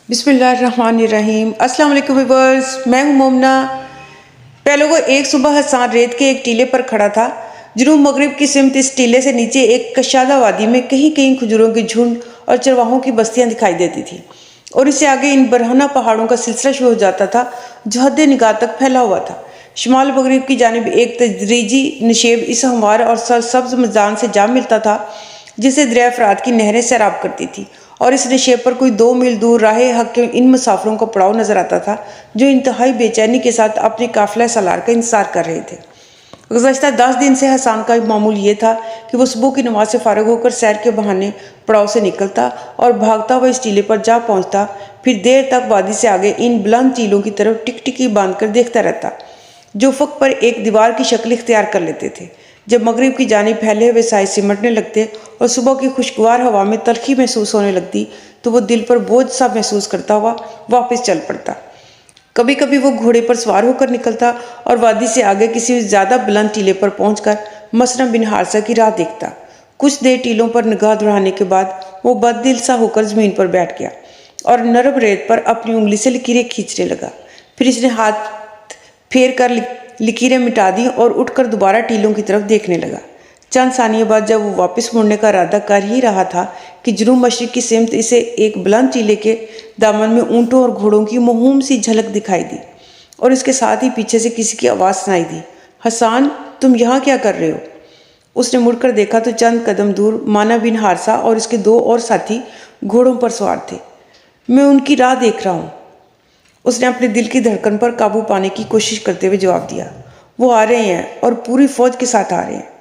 بسم اللہ الرحمن الرحیم۔ السلام علیکم ویورز، میں ہوں مومنہ۔ پہلے وہ ایک صبح حسان ریت کے ایک ٹیلے پر کھڑا تھا۔ جنوب مغرب کی سمت اس ٹیلے سے نیچے ایک کشادہ وادی میں کہیں کہیں کھجوروں کے جھنڈ اور چرواہوں کی بستیاں دکھائی دیتی تھیں، اور اس سے آگے ان برہنہ پہاڑوں کا سلسلہ شروع ہو جاتا تھا جو حد نگاہ تک پھیلا ہوا تھا۔ شمال مغرب کی جانب ایک تدریجی نشیب اس ہموار اور سرسبز میدان سے جا ملتا تھا جسے دریائے فرات کی نہریں سیراب کرتی تھی، اور اس نشیب پر کوئی 2 میل دور راہ حق کے ان مسافروں کا پڑاؤ نظر آتا تھا جو انتہائی بے چینی کے ساتھ اپنے قافلہ سالار کا انتظار کر رہے تھے۔ گزشتہ 10 دن سے حسان کا معمول یہ تھا کہ وہ صبح کی نماز سے فارغ ہو کر سیر کے بہانے پڑاؤ سے نکلتا اور بھاگتا ہوا اس ٹیلے پر جا پہنچتا، پھر دیر تک وادی سے آگے ان بلند ٹیلوں کی طرف ٹکٹکی باندھ کر دیکھتا رہتا جو افق پر ایک دیوار کی شکل اختیار کر لیتے تھے۔ جب مغرب کی جانب پھیلے ہوئے سائے سمٹنے لگتے اور صبح کی خوشگوار ہوا میں تلخی محسوس ہونے لگتی تو وہ دل پر بوجھ سا محسوس کرتا ہوا واپس چل پڑتا۔ کبھی کبھی وہ گھوڑے پر سوار ہو کر نکلتا اور وادی سے آگے کسی زیادہ بلند ٹیلے پر پہنچ کر مسنہ بن حارثہ کی راہ دیکھتا۔ کچھ دیر ٹیلوں پر نگاہ دوڑانے کے بعد وہ بد دل سا ہو کر زمین پر بیٹھ گیا اور نرم ریت پر اپنی انگلی سے لکیریں کھینچنے لگا۔ پھر اس نے ہاتھ پھیر کر لکیریں مٹا دی اور اٹھ کر دوبارہ ٹیلوں کی طرف دیکھنے لگا۔ چند ثانیے بعد جب وہ واپس مڑنے کا ارادہ کر ہی رہا تھا کہ جنوب مشرق کی سمت اسے ایک بلند ٹیلے کے دامن میں اونٹوں اور گھوڑوں کی موہوم سی جھلک دکھائی دی، اور اس کے ساتھ ہی پیچھے سے کسی کی آواز سنائی دی، حسان تم یہاں کیا کر رہے ہو؟ اس نے مڑ کر دیکھا تو چند قدم دور مانا بن حارثہ اور اس کے 2 اور ساتھی گھوڑوں پر سوار تھے۔ میں ان کی راہ دیکھ رہا ہوں، اس نے اپنے دل کی دھڑکن پر قابو پانے کی کوشش کرتے ہوئے جواب دیا۔ وہ آ رہے ہیں اور پوری فوج کے ساتھ آ رہے ہیں۔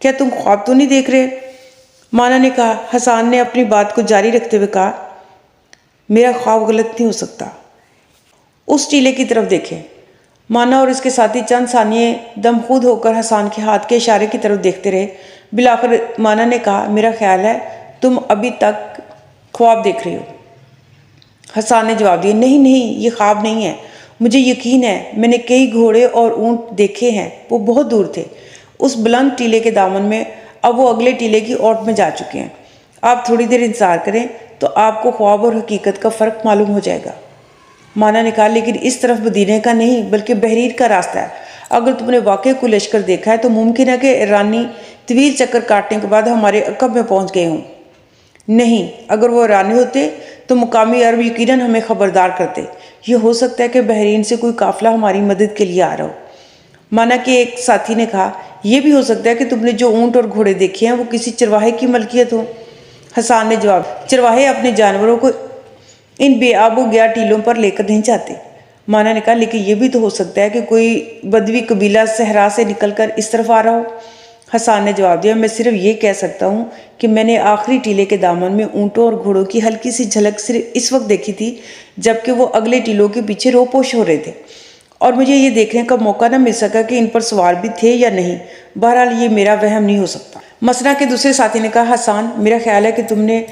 کیا تم خواب تو نہیں دیکھ رہے؟ مانا نے کہا۔ حسان نے اپنی بات کو جاری رکھتے ہوئے کہا، میرا خواب غلط نہیں ہو سکتا۔ اس ٹیلے کی طرف دیکھیں۔ مانا اور اس کے ساتھی چند ثانیے دم خود ہو کر حسان کے ہاتھ کے اشارے کی طرف دیکھتے رہے۔ بالآخر مانا نے کہا، میرا خیال ہے تم ابھی تک خواب دیکھ رہے ہو۔ حسان نے جواب دیا، نہیں نہیں، یہ خواب نہیں ہے، مجھے یقین ہے، میں نے کئی گھوڑے اور اونٹ دیکھے ہیں، وہ بہت دور تھے اس بلند ٹیلے کے دامن میں، اب وہ اگلے ٹیلے کی اوٹ میں جا چکے ہیں۔ آپ تھوڑی دیر انتظار کریں تو آپ کو خواب اور حقیقت کا فرق معلوم ہو جائے گا۔ مانا نے کہا، لیکن اس طرف مدینے کا نہیں بلکہ بحریر کا راستہ ہے۔ اگر تم نے واقعی کوئی لشکر دیکھا ہے تو ممکن ہے کہ ایرانی طویل چکر کاٹنے کے بعد ہمارے عقب میں پہنچ گئے ہوں۔ نہیں، اگر وہ ایرانی ہوتے تو مقامی عرب یقیناً ہمیں خبردار کرتے۔ یہ ہو سکتا ہے کہ بحرین سے کوئی قافلہ ہماری مدد کے لیے آ رہا ہو۔ مانا کے ایک ساتھی نے کہا، یہ بھی ہو سکتا ہے کہ تم نے جو اونٹ اور گھوڑے دیکھے ہیں وہ کسی چرواہے کی ملکیت ہو۔ حسان نے جواب، چرواہے اپنے جانوروں کو ان بے آب و گیا ٹیلوں پر لے کر نہیں جاتے۔ مانا نے کہا، لیکن یہ بھی تو ہو سکتا ہے کہ کوئی بدوی قبیلہ صحرا سے نکل کر اس طرف آ رہا ہو۔ حسان نے جواب دیا، میں صرف یہ کہہ سکتا ہوں کہ میں نے آخری ٹیلے کے دامن میں اونٹوں اور گھوڑوں کی ہلکی سی جھلک صرف اس وقت دیکھی تھی جبکہ وہ اگلے ٹیلوں کے پیچھے روپوش ہو رہے تھے، اور مجھے یہ دیکھنے کا موقع نہ مل سکا کہ ان پر سوار بھی تھے یا نہیں۔ بہرحال یہ میرا وہم نہیں ہو سکتا۔ مسنا کے دوسرے ساتھی نے کہا، حسان میرا خیال ہے کہ تم نے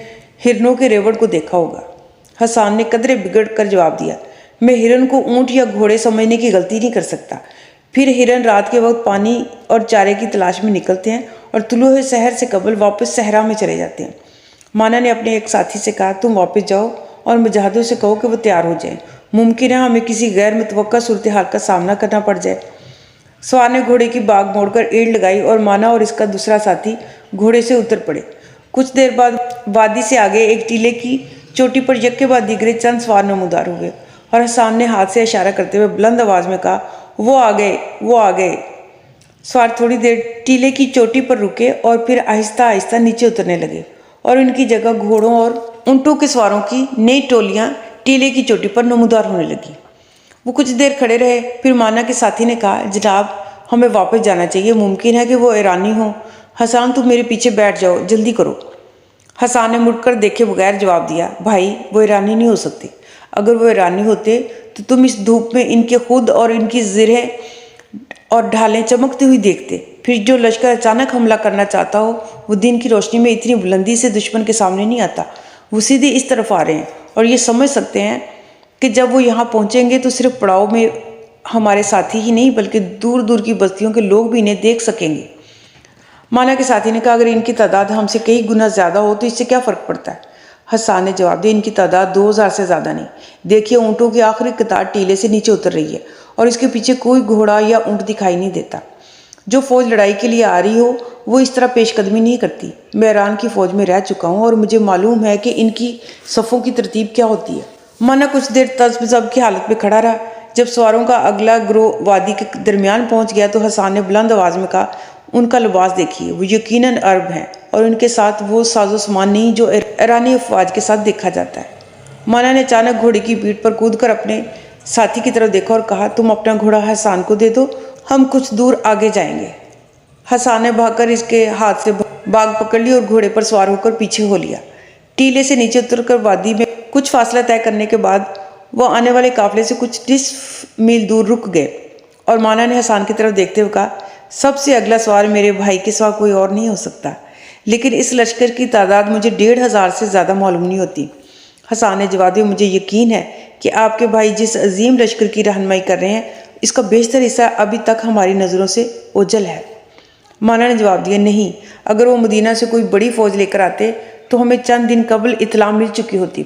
ہرنوں کے ریوڑ کو دیکھا ہوگا۔ حسان نے قدرے بگڑ کر جواب دیا، میں ہرن کو اونٹ یا گھوڑے سمجھنے کی غلطی نہیں کر سکتا۔ پھر ہرن رات کے وقت پانی اور چارے کی تلاش میں نکلتے ہیں اور طلوع سحر سے قبل واپس صحرا میں چلے جاتے ہیں۔ مانا نے اپنے ایک ساتھی سے کہا، تم واپس جاؤ اور مجاہدوں سے کہو کہ وہ تیار ہو جائیں، ممکن ہے ہمیں کسی غیر متوقع صورتحال کا سامنا کرنا پڑ جائے۔ سوار نے گھوڑے کی باگ موڑ کر ایڑ لگائی اور مانا اور اس کا دوسرا ساتھی گھوڑے سے اتر پڑے۔ کچھ دیر بعد وادی سے آگے ایک ٹیلے کی چوٹی پر یکے بعد دیگرے چند سوار نمودار ہوئے، اور حسان نے ہاتھ سے اشارہ کرتے ہوئے بلند آواز میں کہا، وہ آ گئے، وہ آ گئے۔ سوار تھوڑی دیر ٹیلے کی چوٹی پر رکے اور پھر آہستہ آہستہ نیچے اترنے لگے، اور ان کی جگہ گھوڑوں اور اونٹوں کے سواروں کی نئی ٹولیاں ٹیلے کی چوٹی پر نمودار ہونے لگی۔ وہ کچھ دیر کھڑے رہے، پھر مانا کے ساتھی نے کہا، جناب ہمیں واپس جانا چاہیے، ممکن ہے کہ وہ ایرانی ہوں۔ حسان تم میرے پیچھے بیٹھ جاؤ، جلدی کرو۔ حسان نے مڑ کر دیکھے بغیر جواب دیا، بھائی وہ ایرانی نہیں ہو سکتے۔ اگر وہ ایرانی ہوتے تو تم اس دھوپ میں ان کے خود اور ان کی زرہیں اور ڈھالیں چمکتی ہوئی دیکھتے۔ پھر جو لشکر اچانک حملہ کرنا چاہتا ہو وہ دن کی روشنی میں اتنی بلندی سے دشمن کے سامنے نہیں آتا، وہ سیدھے اس طرف آ رہے ہیں، اور یہ سمجھ سکتے ہیں کہ جب وہ یہاں پہنچیں گے تو صرف پڑاؤ میں ہمارے ساتھی ہی نہیں بلکہ دور دور کی بستیوں کے لوگ بھی انہیں دیکھ سکیں گے۔ مانا کے ساتھی نے کہا، اگر ان کی تعداد ہم سے کئی گنا زیادہ ہو تو اس سے کیا فرق پڑتا ہے؟ حسان نے جواب دیا، ان کی تعداد 2000 سے زیادہ نہیں، دیکھیے اونٹوں کی آخری قطار ٹیلے سے نیچے اتر رہی ہے اور اس کے پیچھے کوئی گھوڑا یا اونٹ دکھائی نہیں دیتا۔ جو فوج لڑائی کے لیے آ رہی ہو وہ اس طرح پیش قدمی نہیں کرتی۔ میں ایران کی فوج میں رہ چکا ہوں اور مجھے معلوم ہے کہ ان کی صفوں کی ترتیب کیا ہوتی ہے۔ مانا کچھ دیر تذبذب کی حالت میں کھڑا رہا۔ جب سواروں کا اگلا گروہ وادی کے درمیان پہنچ گیا تو حسان نے بلند آواز میں کہا، ان کا لباس دیکھیے، وہ یقیناً عرب ہیں اور ان کے ساتھ وہ ساز و سامان نہیں جو ایرانی افواج کے ساتھ دیکھا جاتا ہے۔ مانا نے اچانک گھوڑے کی پیٹھ پر کود کر اپنے ساتھی کی طرف دیکھا اور کہا، تم اپنا گھوڑا حسان کو دے دو، ہم کچھ دور آگے جائیں گے۔ حسان نے بھاگ کر اس کے ہاتھ سے باگ پکڑ لی اور گھوڑے پر سوار ہو کر پیچھے ہو لیا۔ ٹیلے سے نیچے اتر کر وادی میں کچھ فاصلہ طے کرنے کے بعد وہ آنے والے قافلے سے کچھ نصف میل دور رک گئے اور مانا نے حسان کی طرف دیکھتے ہوئے کہا، سب سے اگلا سوار میرے بھائی کے سوا کوئی اور نہیں ہو سکتا، لیکن اس لشکر کی تعداد مجھے 1500 سے زیادہ معلوم نہیں ہوتی۔ حسان نے جواب دیا، مجھے یقین ہے کہ آپ کے بھائی جس عظیم لشکر کی رہنمائی کر رہے ہیں اس کا بیشتر حصہ ابھی تک ہماری نظروں سے اوجھل ہے۔ مانا نے جواب دیا، نہیں، اگر وہ مدینہ سے کوئی بڑی فوج لے کر آتے تو ہمیں چند دن قبل اطلاع مل چکی ہوتی۔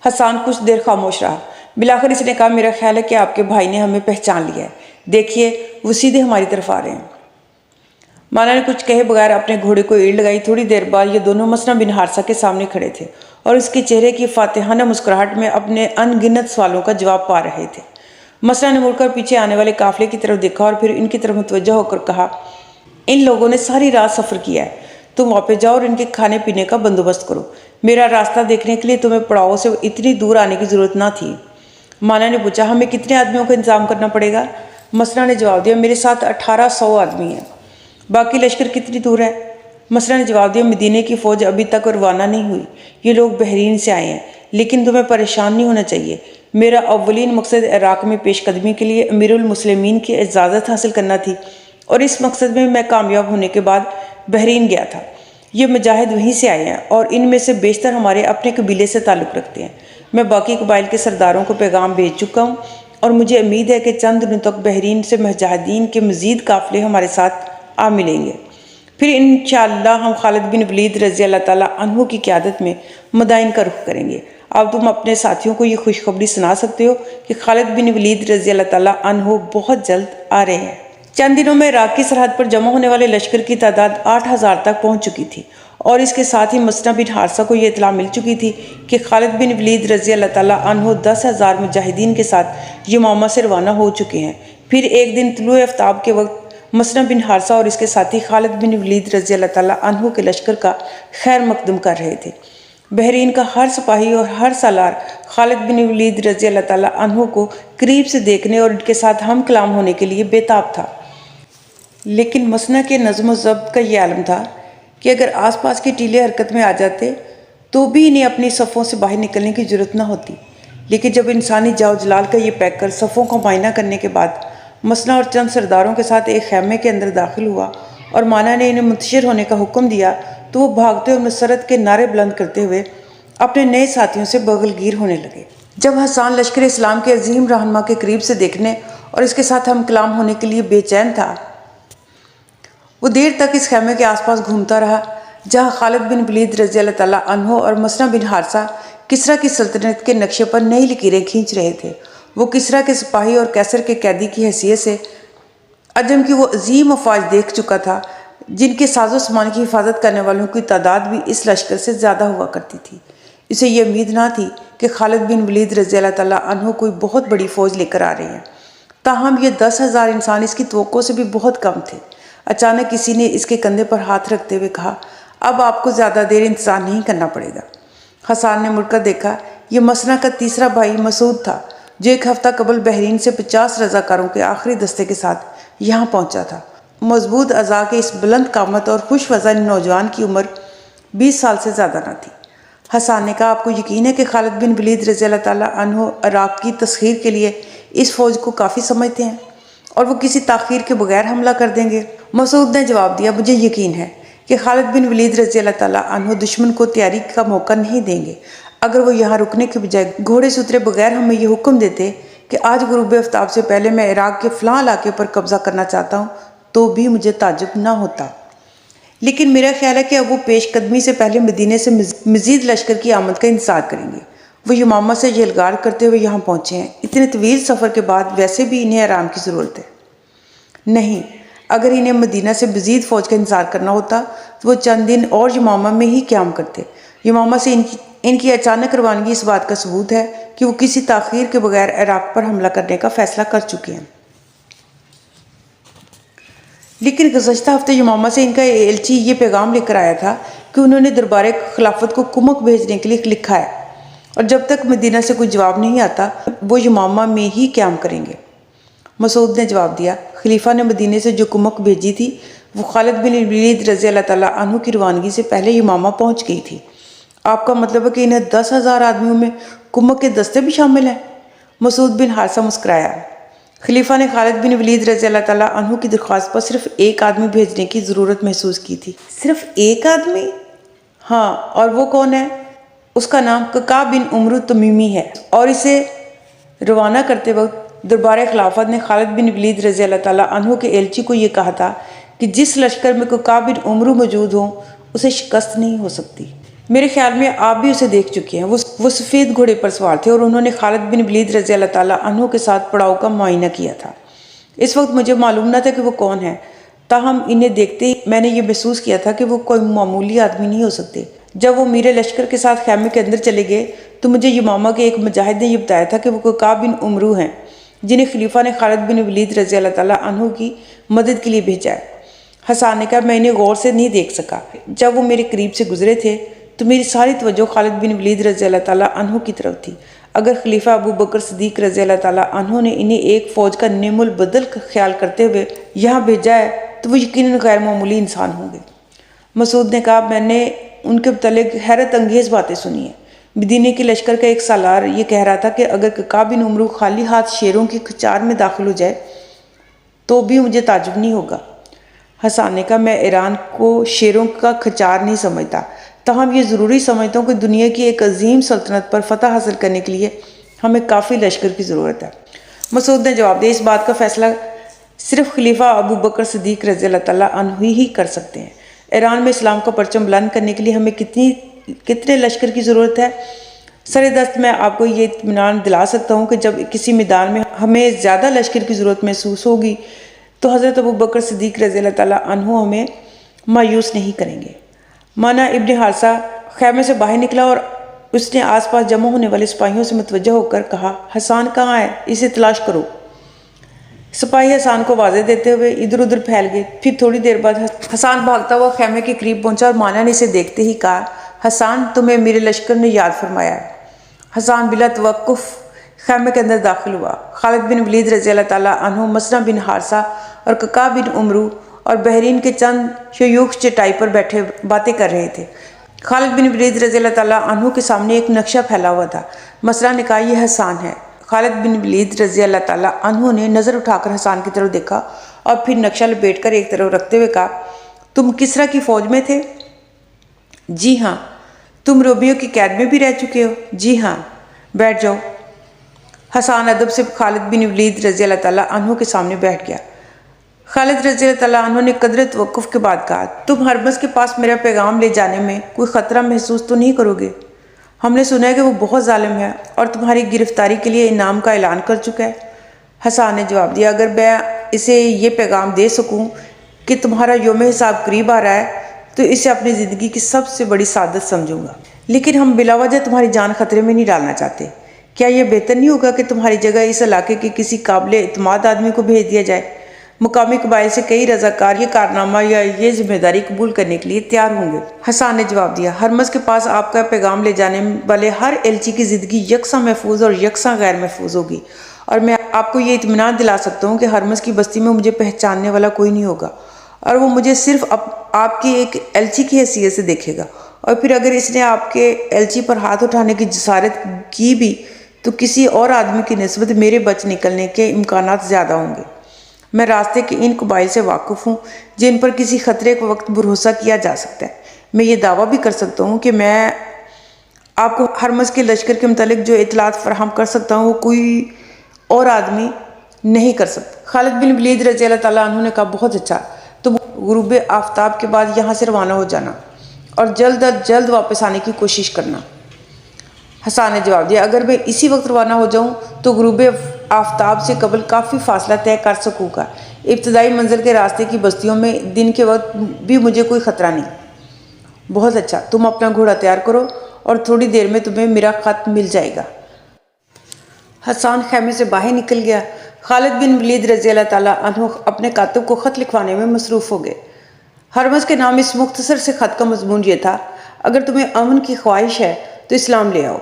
حسان کچھ دیر خاموش رہا، بلاخر اس نے کہا، میرا خیال ہے کہ آپ کے بھائی نے ہمیں پہچان لیا ہے، دیکھیے وہ سیدھے ہماری طرف آ رہے ہیں۔ مانا نے کچھ کہے بغیر اپنے گھوڑے کو ایڑ لگائی۔ تھوڑی دیر بعد یہ دونوں مسنہ بن حارثہ کے سامنے کھڑے تھے اور اس کے چہرے کی فاتحانہ مسکراہٹ میں اپنے ان گنت سوالوں کا جواب پا رہے تھے۔ مسنہ نے مڑ کر پیچھے آنے والے قافلے کی طرف دیکھا اور پھر ان کی طرف متوجہ ہو کر کہا، ان لوگوں نے ساری رات سفر کیا ہے، تم واپس جاؤ اور ان کے کھانے پینے کا بندوبست کرو، میرا راستہ دیکھنے کے لیے تمہیں پڑاؤ سے اتنی دور آنے کی ضرورت نہ تھی۔ مانا نے پوچھا، ہمیں کتنے آدمیوں کا انتظام کرنا پڑے گا؟ مسنہ نے جواب دیا، میرے ساتھ 1800 آدمی ہیں۔ باقی لشکر کتنی دور ہے؟ مسنہ نے جواب دیا، مدینہ کی فوج ابھی تک روانہ نہیں ہوئی، یہ لوگ بحرین سے آئے ہیں، لیکن تمہیں پریشان نہیں ہونا چاہیے۔ میرا اولین مقصد عراق میں پیش قدمی کے لیے امیر المسلمین کی اجازت حاصل کرنا تھی اور اس مقصد میں میں کامیاب ہونے کے بعد بحرین گیا تھا۔ یہ مجاہد وہیں سے آئے ہیں اور ان میں سے بیشتر ہمارے اپنے قبیلے سے تعلق رکھتے ہیں۔ میں باقی قبائل کے سرداروں کو پیغام بھیج چکا ہوں اور مجھے امید ہے کہ چند دنوں تک بحرین سے مجاہدین کے مزید قافلے ہمارے ساتھ آ ملیں گے، پھر انشاءاللہ ہم خالد بن ولید رضی اللہ تعالیٰ عنہ کی قیادت میں مدائن کا رخ کریں گے۔ اب تم اپنے ساتھیوں کو یہ خوشخبری سنا سکتے ہو کہ خالد بن ولید رضی اللہ تعالیٰ عنہ بہت جلد آ رہے ہیں۔ چند دنوں میں عراق کی سرحد پر جمع ہونے والے لشکر کی تعداد 8000 تک پہنچ چکی تھی اور اس کے ساتھ ہی مسنہ بن حارثہ کو یہ اطلاع مل چکی تھی کہ خالد بن ولید رضی اللہ تعالیٰ عنہ 10,000 مجاہدین کے ساتھ یمامہ سے روانہ ہو چکے ہیں۔ پھر ایک دن طلوع آفتاب کے وقت مسنہ بن حارثہ اور اس کے ساتھی خالد بن ولید رضی اللہ تعالیٰ عنہ کے لشکر کا خیر مقدم کر رہے تھے۔ بحرین کا ہر سپاہی اور ہر سالار خالد بن ولید رضی اللہ تعالیٰ عنہ کو قریب سے دیکھنے اور ان کے ساتھ ہم کلام ہونے کے لیے بےتاب تھا، لیکن مسنہ کے نظم و ضبط کا یہ عالم تھا کہ اگر آس پاس کے ٹیلے حرکت میں آ جاتے تو بھی انہیں اپنی صفوں سے باہر نکلنے کی ضرورت نہ ہوتی۔ لیکن جب انسانی جاؤ جلال کا یہ پیک کر صفوں کا معائنہ کرنے کے بعد مسنہ اور چند سرداروں کے ساتھ ایک خیمے کے اندر داخل ہوا اور مانا نے انہیں منتشر ہونے کا حکم دیا تو وہ بھاگتے اور مسرت کے نعرے بلند کرتے ہوئے اپنے نئے ساتھیوں سے بغل گیر ہونے لگے۔ جب حسان لشکر اسلام کے عظیم رہنما کے قریب سے دیکھنے اور اس کے ساتھ ہم کلام ہونے کے لیے بے چین تھا، وہ دیر تک اس خیمے کے آس پاس گھومتا رہا جہاں خالد بن ولید رضی اللہ تعالیٰ عنہ اور مسنہ بن حارثہ کسریٰ کی سلطنت کے نقشے پر نئی لکیریں کھینچ رہے تھے۔ وہ کسریٰ کے سپاہی اور کیسر کے قیدی کی حیثیت سے عجم کی وہ عظیم افواج دیکھ چکا تھا جن کے ساز و سامان کی حفاظت کرنے والوں کی تعداد بھی اس لشکر سے زیادہ ہوا کرتی تھی۔ اسے یہ امید نہ تھی کہ خالد بن ولید رضی اللہ تعالیٰ عنہ کوئی بہت بڑی فوج لے کر آ رہے ہیں، تاہم یہ 10,000 انسان اس کی توقع سے بھی بہت کم تھے۔ اچانک کسی نے اس کے کندھے پر ہاتھ رکھتے ہوئے کہا، اب آپ کو زیادہ دیر انتظار نہیں کرنا پڑے گا۔ حسان نے مڑ کر دیکھا، یہ مسنہ کا تیسرا بھائی مسعود تھا جو ایک ہفتہ قبل بحرین سے 50 رضاکاروں کے آخری دستے کے ساتھ یہاں پہنچا تھا۔ مضبوط اعضاء کے اس بلند قامت اور خوش وزن نوجوان کی عمر 20 سال سے زیادہ نہ تھی۔ حسان نے کہا، آپ کو یقین ہے کہ خالد بن ولید رضی اللہ تعالیٰ عنہ عراق کی تسخیر کے لیے اس فوج کو کافی سمجھتے ہیں اور وہ کسی تاخیر کے بغیر حملہ کر دیں گے؟ مسعود نے جواب دیا، مجھے یقین ہے کہ خالد بن ولید رضی اللہ تعالیٰ عنہ دشمن کو تیاری کا موقع نہیں دیں گے۔ اگر وہ یہاں رکنے کے بجائے گھوڑے سے اترے بغیر ہمیں یہ حکم دیتے کہ آج غروب آفتاب سے پہلے میں عراق کے فلاں علاقے پر قبضہ کرنا چاہتا ہوں تو بھی مجھے تعجب نہ ہوتا۔ لیکن میرا خیال ہے کہ اب وہ پیش قدمی سے پہلے مدینے سے مزید لشکر کی آمد کا انتظار کریں گے۔ وہ یمامہ سے یلغار کرتے ہوئے یہاں پہنچے ہیں۔ اتنے طویل سفر کے بعد ویسے بھی انہیں آرام کی ضرورت ہے۔ نہیں، اگر انہیں مدینہ سے مزید فوج کا انتظار کرنا ہوتا تو وہ چند دن اور یمامہ میں ہی قیام کرتے۔ یمامہ سے ان کی اچانک روانگی اس بات کا ثبوت ہے کہ وہ کسی تاخیر کے بغیر عراق پر حملہ کرنے کا فیصلہ کر چکے ہیں۔ لیکن گزشتہ ہفتے یمامہ سے ان کا ایلچی یہ پیغام لے کر آیا تھا کہ انہوں نے دربار خلافت کو کمک بھیجنے کے لیے لکھا ہے، اور جب تک مدینہ سے کوئی جواب نہیں آتا وہ یمامہ میں ہی قیام کریں گے۔ مسعود نے جواب دیا، خلیفہ نے مدینے سے جو کمک بھیجی تھی وہ خالد بن ولید رضی اللہ تعالیٰ عنہ کی روانگی سے پہلے یمامہ پہنچ گئی تھی۔ آپ کا مطلب ہے کہ انہیں 10,000 آدمیوں میں کمک کے دستے بھی شامل ہیں؟ مسعود بن حارثہ مسکرایا۔ خلیفہ نے خالد بن ولید رضی اللہ تعالیٰ عنہ کی درخواست پر صرف ایک آدمی بھیجنے کی ضرورت محسوس کی تھی۔ صرف ایک آدمی؟ ہاں، اور وہ کون ہے؟ اس کا نام قعقاع بن عمرو تمیمی ہے، اور اسے روانہ کرتے وقت دربار خلافت نے خالد بن ولید رضی اللہ تعالیٰ عنہ کے ایلچی کو یہ کہا تھا کہ جس لشکر میں قعقاع بن عمرو موجود ہوں اسے شکست نہیں ہو سکتی۔ میرے خیال میں آپ بھی اسے دیکھ چکے ہیں۔ وہ سفید گھوڑے پر سوار تھے اور انہوں نے خالد بن ولید رضی اللہ تعالیٰ عنہ کے ساتھ پڑاؤ کا معائنہ کیا تھا۔ اس وقت مجھے معلوم نہ تھا کہ وہ کون ہیں، تاہم انہیں دیکھتے ہی میں نے یہ محسوس کیا تھا کہ وہ کوئی معمولی آدمی نہیں ہو سکتے۔ جب وہ میرے لشکر کے ساتھ خیمے کے اندر چلے گئے تو مجھے یمامہ کے ایک مجاہد نے یہ بتایا تھا کہ وہ قعقاع بن عمرو ہیں، جنہیں خلیفہ نے خالد بن ولید رضی اللہ تعالیٰ عنہ کی مدد کے لیے بھیجا ہے۔ حسان نے کہا، میں انہیں غور سے نہیں دیکھ سکا۔ جب وہ میرے قریب سے گزرے تھے تو میری ساری توجہ خالد بن ولید رضی اللہ تعالیٰ عنہ کی طرف تھی۔ اگر خلیفہ ابو بکر صدیق رضی اللہ تعالیٰ عنہ نے انہیں ایک فوج کا نعم البدل کا خیال کرتے ہوئے یہاں بھیجا ہے تو وہ یقیناً غیر معمولی انسان ہوں گے۔ مسعود نے کہا، میں نے ان کے متعلق حیرت انگیز باتیں سنی ہیں۔ مدینے کے لشکر کا ایک سالار یہ کہہ رہا تھا کہ اگر قعقاع بن عمرو خالی ہاتھ شیروں کی کھچار میں داخل ہو جائے تو بھی مجھے تعجب نہیں ہوگا۔ حسان نے کہا، میں ایران کو شیروں کا کھچار نہیں سمجھتا، تاہم یہ ضروری سمجھتا ہوں کہ دنیا کی ایک عظیم سلطنت پر فتح حاصل کرنے کے لیے ہمیں کافی لشکر کی ضرورت ہے۔ مسعود نے جواب دیا، اس بات کا فیصلہ صرف خلیفہ ابو بکر صدیق رضی اللہ تعالیٰ عنہ ہی کر سکتے ہیں۔ ایران میں اسلام کا پرچم بلند کرنے کے لیے ہمیں کتنے لشکر کی ضرورت ہے؟ سر دست میں آپ کو یہ اطمینان دلا سکتا ہوں کہ جب کسی میدان میں ہمیں زیادہ لشکر کی ضرورت محسوس ہوگی تو حضرت ابو بکر صدیق رضی اللہ تعالیٰ عنہ ہمیں مایوس نہیں کریں گے۔ مانا ابن حارثہ خیمے سے باہر نکلا اور اس نے آس پاس جمع ہونے والے سپاہیوں سے متوجہ ہو کر کہا، حسان کہاں ہے؟ اسے تلاش کرو۔ سپاہی حسان کو واضح دیتے ہوئے ادھر ادھر پھیل گئے۔ پھر تھوڑی دیر بعد حسان بھاگتا ہوا خیمے کے قریب پہنچا اور مانا نے اسے دیکھتے ہی کہا، حسان، تمہیں میرے لشکر نے یاد فرمایا ہے۔ حسان بلا توقف خیمے کے اندر داخل ہوا۔ خالد بن ولید رضی اللہ تعالیٰ عنہ، مسنہ بن حارثہ اور قعقاع بن عمرو اور بحرین کے چند شیوخ چٹائی پر بیٹھے باتیں کر رہے تھے۔ خالد بن ولید رضی اللہ تعالیٰ عنہ کے سامنے ایک نقشہ پھیلا ہوا تھا۔ مسنہ نے کہا، یہ حسان ہے۔ خالد بن ولید رضی اللہ تعالیٰ عنہ نے نظر اٹھا کر حسان کی طرف دیکھا اور پھر نقشہ لپیٹ کر ایک طرف رکھتے ہوئے کہا، تم کسریٰ کی فوج میں تھے؟ جی ہاں۔ تم رومیوں کی قید میں بھی رہ چکے ہو؟ جی ہاں۔ بیٹھ جاؤ۔ حسان ادب سے خالد بن ولید رضی اللہ تعالیٰ عنہ کے سامنے بیٹھ گیا۔ خالد رضی اللہ تعالیٰ عنہ نے قدر توقف کے بعد کہا، تم ہرمز کے پاس میرا پیغام لے جانے میں کوئی خطرہ محسوس تو نہیں کرو گے؟ ہم نے سنا ہے کہ وہ بہت ظالم ہے اور تمہاری گرفتاری کے لیے انعام کا اعلان کر چکا ہے۔ حسان نے جواب دیا، اگر میں اسے یہ پیغام دے سکوں کہ تمہارا یوم حساب قریب آ رہا ہے تو اسے اپنی زندگی کی سب سے بڑی سعادت سمجھوں گا، لیکن ہم بلا وجہ تمہاری جان خطرے میں نہیں ڈالنا چاہتے۔ کیا یہ بہتر نہیں ہوگا کہ تمہاری جگہ اس علاقے کے کسی قابل اعتماد آدمی کو بھیج دیا جائے؟ مقامی قبائل سے کئی رضاکار یہ کارنامہ یا یہ ذمہ داری قبول کرنے کے لیے تیار ہوں گے۔ حسان نے جواب دیا، ہرمز کے پاس آپ کا پیغام لے جانے والے ہر ایلچی کی زندگی یکساں محفوظ اور یکساں غیر محفوظ ہوگی، اور میں آپ کو یہ اطمینان دلا سکتا ہوں کہ ہرمز کی بستی میں مجھے پہچاننے والا کوئی نہیں ہوگا، اور وہ مجھے صرف آپ کی ایک ایلچی کی حیثیت سے دیکھے گا، اور پھر اگر اس نے آپ کے ایلچی پر ہاتھ اٹھانے کی جسارت کی بھی تو کسی اور آدمی کی نسبت میرے بچ نکلنے کے امکانات زیادہ ہوں گے۔ میں راستے کے ان قبائل سے واقف ہوں جن پر کسی خطرے کے وقت بھروسہ کیا جا سکتا ہے۔ میں یہ دعویٰ بھی کر سکتا ہوں کہ میں آپ کو ہرمز کے لشکر کے متعلق جو اطلاعات فراہم کر سکتا ہوں وہ کوئی اور آدمی نہیں کر سکتا۔ خالد بن ولید رضی اللہ تعالیٰ عنہ نے کہا، بہت اچھا، تو غروب آفتاب کے بعد یہاں سے روانہ ہو جانا اور جلد از جلد واپس آنے کی کوشش کرنا۔ حسان نے جواب دیا، اگر میں اسی وقت روانہ ہو جاؤں تو غروب آفتاب سے قبل کافی فاصلہ طے کر سکوں گا۔ ابتدائی منزل کے راستے کی بستیوں میں دن کے وقت بھی مجھے کوئی خطرہ نہیں۔ بہت اچھا، تم اپنا گھوڑا تیار کرو اور تھوڑی دیر میں تمہیں میرا خط مل جائے گا۔ حسان خیمے سے باہر نکل گیا۔ خالد بن ولید رضی اللہ تعالیٰ عنہ اپنے کاتب کو خط لکھوانے میں مصروف ہو گئے۔ ہرمز کے نام اس مختصر سے خط کا مضمون یہ تھا، اگر تمہیں امن کی خواہش ہے تو اسلام لے آؤ،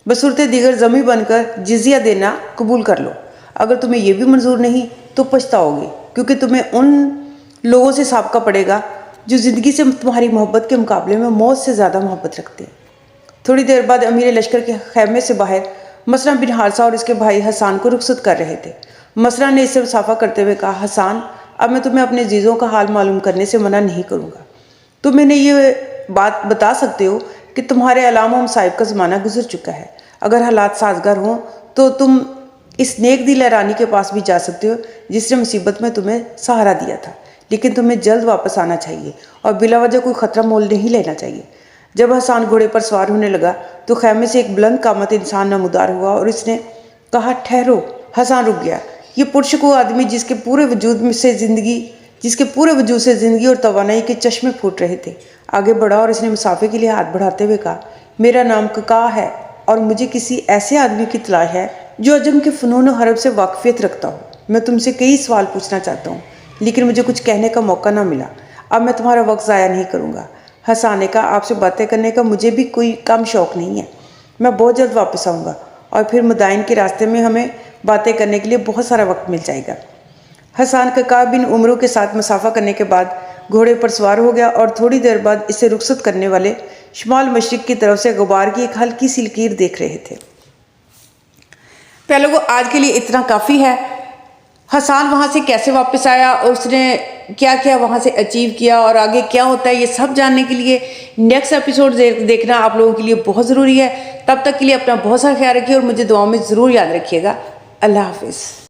بصورت دیگر ذمہ بن کر جزیہ دینا قبول کر لو۔ اگر تمہیں یہ بھی منظور نہیں تو پچھتاؤ گے، کیونکہ تمہیں ان لوگوں سے سابقہ پڑے گا جو زندگی سے تمہاری محبت کے مقابلے میں موت سے زیادہ محبت رکھتے ہیں۔ تھوڑی دیر بعد امیر لشکر کے خیمے سے باہر مسرہ بن حارثہ اور اس کے بھائی حسان کو رخصت کر رہے تھے۔ مسرہ نے اس سے مصافحہ کرتے ہوئے کہا، حسان، اب میں تمہیں اپنے عزیزوں کا حال معلوم کرنے سے منع نہیں کروں گا۔ تم انہیں یہ بات بتا سکتے ہو کہ تمہارے علام و مصائب کا زمانہ گزر چکا ہے۔ اگر حالات سازگار ہوں تو تم اس نیک دل رانی کے پاس بھی جا سکتے ہو جس نے مصیبت میں تمہیں سہارا دیا تھا، لیکن تمہیں جلد واپس آنا چاہیے اور بلا وجہ کوئی خطرہ مول نہیں لینا چاہیے۔ جب حسان گھوڑے پر سوار ہونے لگا تو خیمے سے ایک بلند قامت انسان نمودار ہوا اور اس نے کہا، ٹھہرو۔ حسان رک گیا۔ یہ پرسکون آدمی جس کے پورے وجود سے زندگی اور توانائی کے چشمے پھوٹ رہے تھے آگے بڑھا اور اس نے مسافے کے لیے ہاتھ بڑھاتے ہوئے کہا، میرا نام ککا ہے اور مجھے کسی ایسے آدمی کی تلاش ہے جو عجم کے فنون و حرب سے واقفیت رکھتا ہو۔ میں تم سے کئی سوال پوچھنا چاہتا ہوں لیکن مجھے کچھ کہنے کا موقع نہ ملا۔ اب میں تمہارا وقت ضائع نہیں کروں گا۔ حسان نے کہا، آپ سے باتیں کرنے کا مجھے بھی کوئی کم شوق نہیں ہے۔ میں بہت جلد واپس آؤں گا اور پھر مدائن کے راستے میں ہمیں باتیں کرنے کے لیے بہت سارا وقت مل جائے گا۔ حسان ککا بن عمرو کے ساتھ مصافحہ کرنے کے بعد گھوڑے پر سوار ہو گیا اور تھوڑی دیر بعد اسے رخصت کرنے والے شمال مشرق کی طرف سے غبار کی ایک ہلکی سی لکیر دیکھ رہے تھے۔ پہلے آج کے لیے اتنا کافی ہے۔ حسان وہاں سے کیسے واپس آیا اور اس نے کیا کیا وہاں سے اچیو کیا اور آگے کیا ہوتا ہے، یہ سب جاننے کے لیے نیکسٹ ایپیسوڈ دیکھنا آپ لوگوں کے لیے بہت ضروری ہے۔ تب تک کے لیے اپنا بہت سارا خیال رکھیے اور مجھے دعاؤں میں ضرور یاد رکھیے گا۔ اللہ حافظ۔